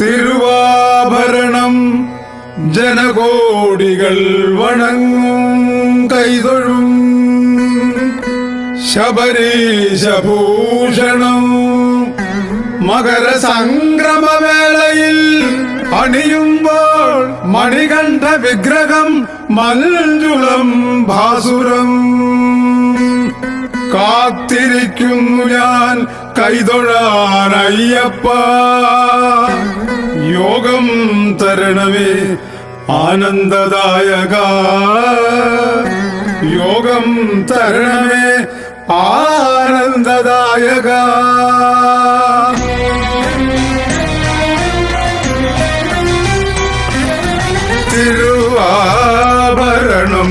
തിരുവാഭരണം ജനകോടികൾ വണങ്ങും കൈതൊഴും ശബരീശഭൂഷണം മകര സംക്രമവേളയിൽ അണിയുമ്പോൾ മണികണ്ഠ വിഗ്രഹം മഞ്ജുളം ഭാസുരം കാത്തിരിക്കുന്നു ഞാൻ കൈതൊഴാനയ്യപ്പ യോഗം തരണമേ ആനന്ദദായക യോഗം തരണമേ ആനന്ദദായക തിരുവാഭരണം